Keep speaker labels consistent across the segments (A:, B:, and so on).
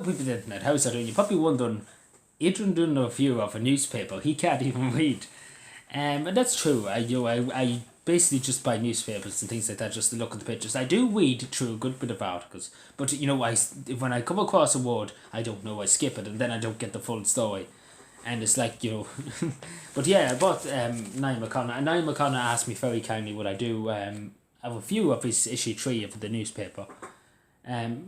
A: People the internet, how's that doing? You're probably wondering, Adrian doing a review of a newspaper, he can't even read. And that's true. I basically just buy newspapers and things like that just to look at the pictures. I do read through a good bit of articles, but when I come across a word I don't know, I skip it and then I don't get the full story. And it's like, but yeah, I bought Niall McConnell, and Niall McConnell asked me very kindly would I do a review of his issue 3 of the newspaper. Sorry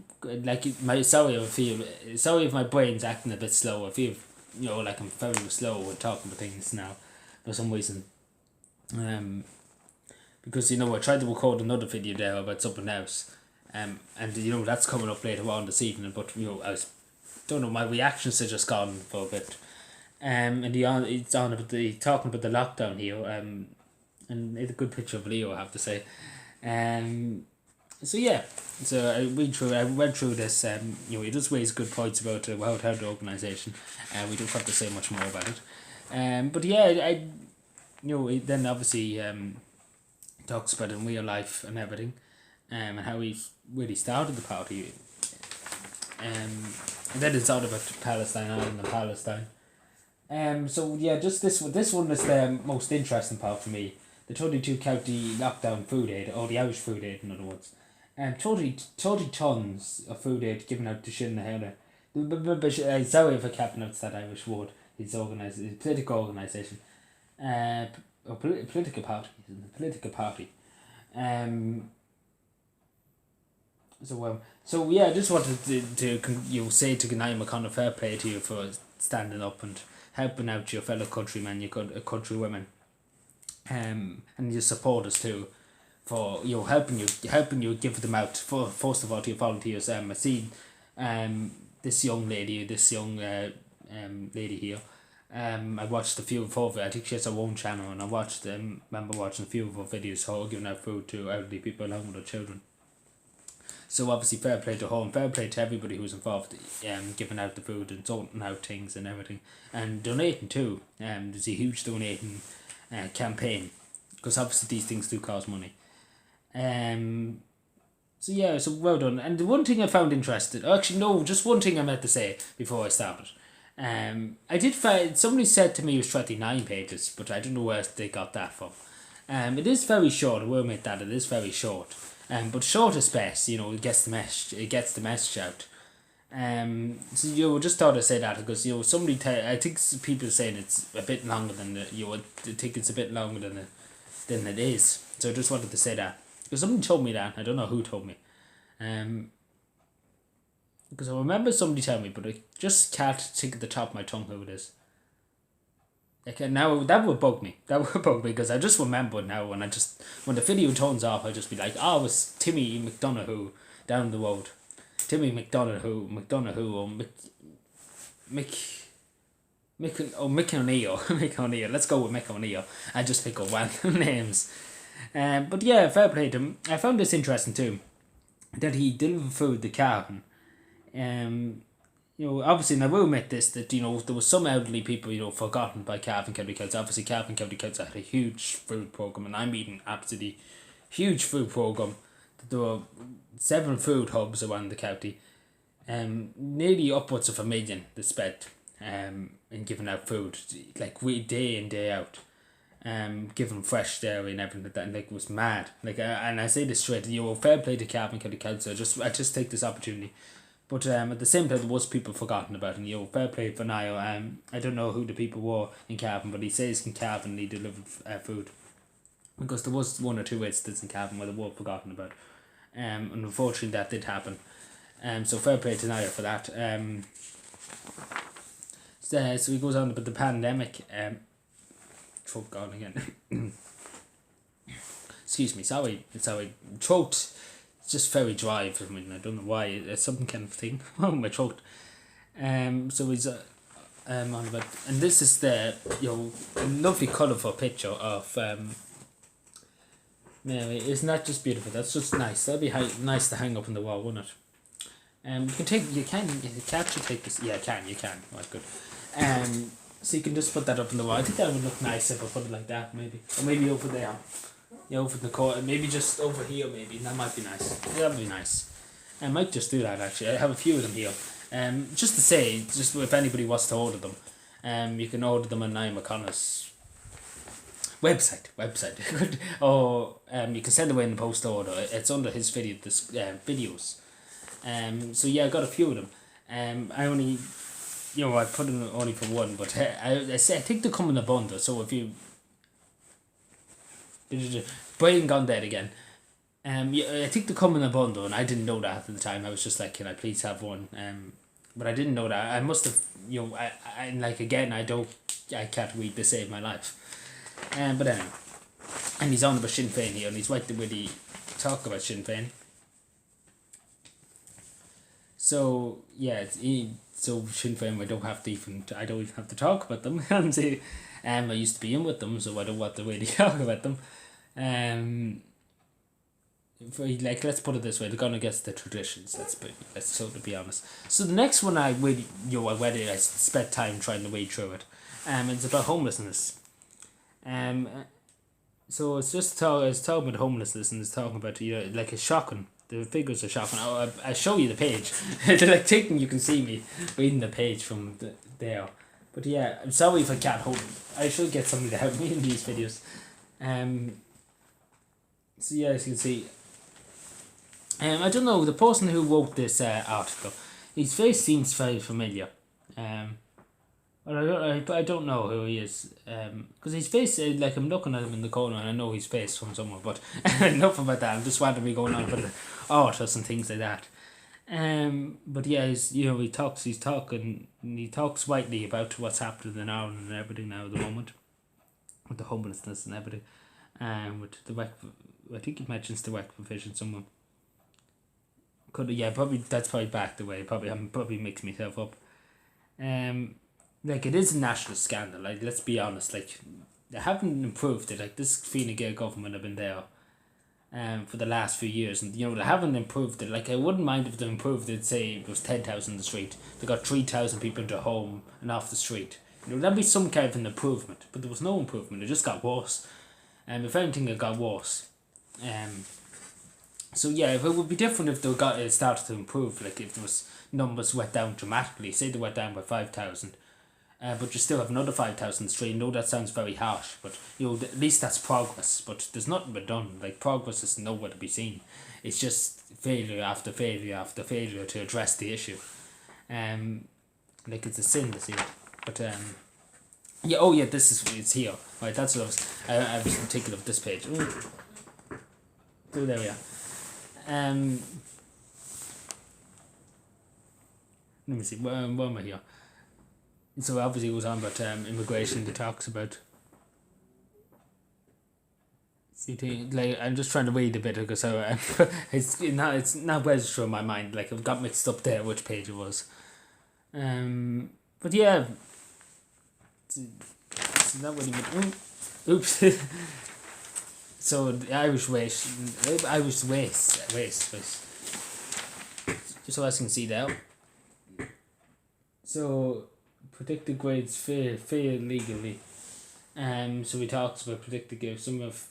A: if my brain's acting a bit slow. I feel like I'm very slow with talking about things now for some reason. Because I tried to record another video there about something else. And that's coming up later on this evening, but don't know, my reactions are just gone for a bit. And it's on about talking about the lockdown here. And it's a good picture of Leo, I have to say. So yeah, I went through this. He does raise good points about the World Health Organization. We don't have to say much more about it. But yeah, then obviously talks about in real life and everything, and how he really started the party. And then it's all about Palestine, Ireland and Palestine. So yeah, just this one is the most interesting part for me. The 22 county lockdown food aid, or the Irish food aid in other words. 30 tons of food aid given out to Shinna Hena. Sorry if I can't pronounce that Irish word. It's political organisation. Political party. Political party. So yeah, I just wanted to say to Niall McConnell, fair play to you for standing up and helping out your fellow countrymen, your countrywomen, and your supporters too, for helping you give them out for first of all to your volunteers. I see this young lady here. I watched a few of her. I think she has her own channel, and I remember watching a few of her videos. Her giving out food to elderly people along with their children. So obviously fair play to her and fair play to everybody who's involved, giving out the food and sorting out things and everything, and donating too. There's a huge donating campaign, because obviously these things do cost money. So yeah, so well done. And the one thing I found interesting, actually no, just one thing I meant to say before I started. I did find somebody said to me it was 29 pages, but I don't know where they got that from. It is very short. I will admit that it is very short. But short is best. It gets the message out. So just thought I'd say that because I think people are saying it's a bit longer than I think it's a bit longer than it is. So I just wanted to say that because somebody told me that. I don't know who told me. Because I remember somebody telling me, but I just can't think at the top of my tongue who it is. Now that would bug me. Because I just remember now when the video turns off, I just be like, oh, it was Timmy McDonough down the road. Timmy McDonough or Mick O'Neill. Mick O'Neill. Let's go with Mick O'Neill. I just pick up random names. But yeah, fair play to him. I found this interesting too, that he delivered food to Cavan. Obviously, and I will admit this, that, there was some elderly people, forgotten by Cavan County Council. Obviously, Cavan County Council had a huge food programme, and I'm eating absolutely huge food programme. There were 7 food hubs around the county, nearly upwards of 1 million they spent in giving out food, like day in, day out. Giving fresh dairy and everything like that, and it was mad. And I say this straight, fair play to Cavan County Council. I just take this opportunity. But at the same time, there was people forgotten about, and fair play for Niall. I don't know who the people were in Cavan, but he says in Cavan he delivered food, because there was 1 or 2 incidents in Cavan where they were forgotten about, and unfortunately that did happen. So fair play to Niall for that. So he goes on about the pandemic. Throat gone again. Excuse me. Sorry. Throat. It's just very dry for me. I don't know why. It's some kind of thing on my throat. So he's on about, and this is the lovely colourful picture of Mary. Isn't that just beautiful? That's just nice. That'd be nice to hang up on the wall, wouldn't it? You can actually take this. Yeah, you can. Right, good. So you can just put that up in the wall. I think that would look nice if I put it like that, maybe, or maybe over there. Over the corner, maybe just over here, maybe. That might be nice. That would be nice. I might just do that, actually. I have a few of them here. Just to say, just if anybody wants to order them, you can order them on Niall McConnell's website, or you can send away in the post order. It's under his videos. So yeah, I got a few of them. I only, I put them only for one, but I think they come in a bundle. So if you, brain gone dead again. Yeah, I think they come in a bundle, and I didn't know that at the time. I was just like, can I please have one? But I didn't know that. I must have, I like again. I can't read to save my life. But anyway, and he's on about Sinn Féin here, and he's right the way he talk about Sinn Féin. So yeah, so Sinn Féin, I don't even have to talk about them. And I used to be in with them, so I don't want to really talk about them. Let's put it this way: they're gonna get the traditions. Let's totally be honest. So the next one I spent time trying to wade through it. It's about homelessness. So it's talking about homelessness, and it's talking about like it's shocking. The figures are shocking. I show you the page. They're like taking. You can see me reading the page from there. But yeah, I'm sorry if I can't hold it. I should get somebody to help me in these videos. So yeah, as you can see. I don't know, the person who wrote this article, his face seems very familiar. But I don't know who he is. Because his face, like I'm looking at him in the corner and I know his face from somewhere. But enough about that. I'm just wondering going on about artists and things like that. But yeah, he talks widely about what's happening in Ireland and everything now at the moment, with the homelessness and everything. With the I think he mentions the work provision somewhere. That's probably back the way. I'm probably mixing myself up. Like it is a national scandal. Like let's be honest. Like they haven't improved it. Like this Fine Gael government have been there, for the last few years, and they haven't improved it. Like I wouldn't mind if they improved it. Say it was 10,000 in the street. They got 3,000 people into home and off the street. That'd be some kind of an improvement. But there was no improvement. It just got worse. If anything, it got worse. So yeah, it would be different if it started to improve. Like if there was numbers went down dramatically. Say they went down by 5,000, but you still have another 5,000 street. No, that sounds very harsh, but at least that's progress. But there's nothing been done. Like progress is nowhere to be seen. It's just failure after failure after failure to address the issue. Like it's a sin to see it. But yeah. Oh yeah, it's here. Right, that's what I was thinking of this page. Ooh. Oh, there we are. Let me see, where am I here? So obviously it was on about immigration. It talks about like I'm just trying to read a bit because it's not registered in my mind. Like I've got mixed up there which page it was. But yeah, it's not really. Oops. So the Irish waste, just so as you can see now. So predicted grades fail legally. So he talks about predicted grades. Some of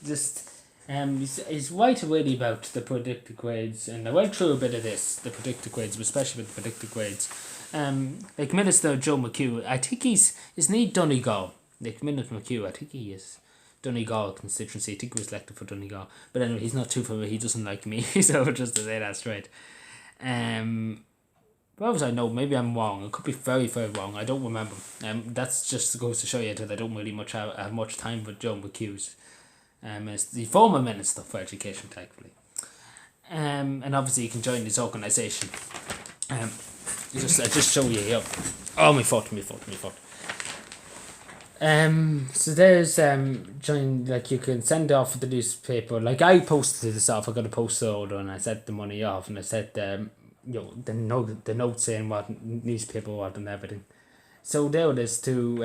A: just he's right already about the predicted grades, and I went through a bit of the predicted grades, especially with the predicted grades. Like Minister Joe McHugh, I think isn't he Donegal? Like Minister McHugh, I think he is Donegal constituency. I think he was elected for Donegal, but anyway, he's not too familiar. He doesn't like me, so just to say that straight. What was I know? Maybe I'm wrong. It could be very, very wrong. I don't remember. That's just goes to show you that I don't really have much time with Joe McHugh's. As the former Minister for Education, thankfully. And obviously you can join this organisation. I just show you here. Oh, my foot. So there's join, like you can send off the newspaper. Like I posted this off. I got a post order and I set the money off, and I said the note saying what newspaper what and everything. So there it is to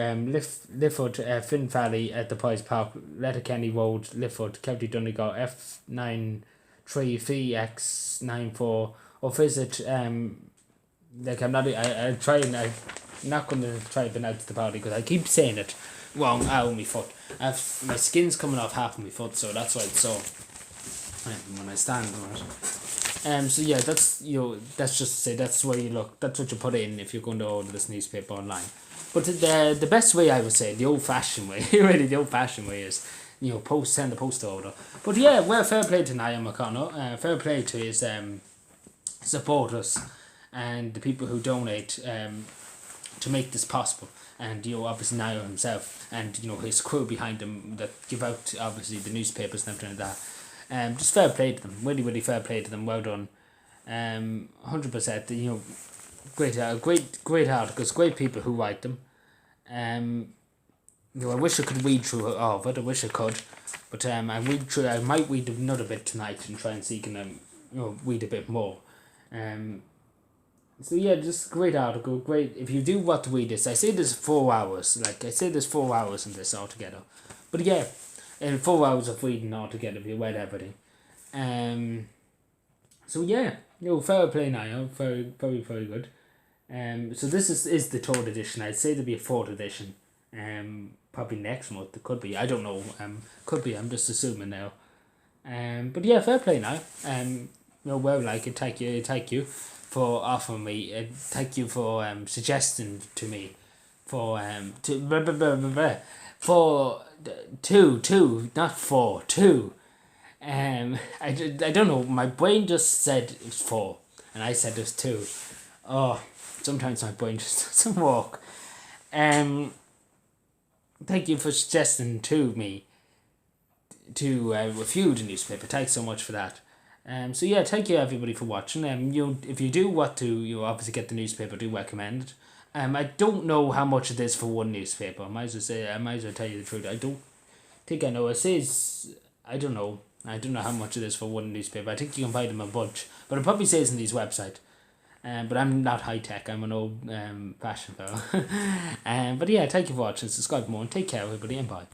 A: Lifford, Finn Valley at the Prize Park, Letterkenny Road, Lifford, County Donegal, F933X94, or visit like I'm not going to try to pronounce the party because I keep saying it wrong. Ow, my foot. My skin's coming off half of my foot, so that's why it's so when I stand on it. So yeah, that's just to say that's where you look. That's what you put in if you're going to order this newspaper online. But the best way, I would say, the old fashioned way, really the old fashioned way is, send the post order. But yeah, well, fair play to Niall McConnell. Fair play to his supporters and the people who donate to make this possible. And obviously Niall himself and his crew behind him that give out obviously the newspapers and everything like that. Just fair play to them. Really, really fair play to them. Well done. 100%. Great articles. Great people who write them. I wish I could read through all of it. I wish I could, but I might read another bit tonight and try and see can read a bit more. So yeah, just great article. Great. If you do want to read this, I say there's 4 hours. Like I say, there's 4 hours in this altogether. But yeah, in 4 hours of reading altogether, if you read everything. So yeah, fair play now. Very, very, very good. So this is the third edition. I'd say there'll be a fourth edition. Probably next month. It could be. I don't know. Could be. I'm just assuming now. But yeah, fair play now. Well, like it. Thank you for offering me. Thank you for suggesting to me for for two, not four, two. I don't know. My brain just said it was 4, and I said there's 2. Oh, sometimes my brain just doesn't work. Thank you for suggesting to me to review the newspaper. Thanks so much for that. So yeah, thank you everybody for watching. If you do want to, obviously get the newspaper, do recommend it. I don't know how much it is for one newspaper. I might as well tell you the truth. I don't think I know. It says, I don't know. I don't know how much it is for one newspaper. I think you can buy them a bunch, but it probably says in these website. But I'm not high tech. I'm an old fashion fellow. But yeah, thank you for watching. Subscribe for more and take care, everybody, and bye.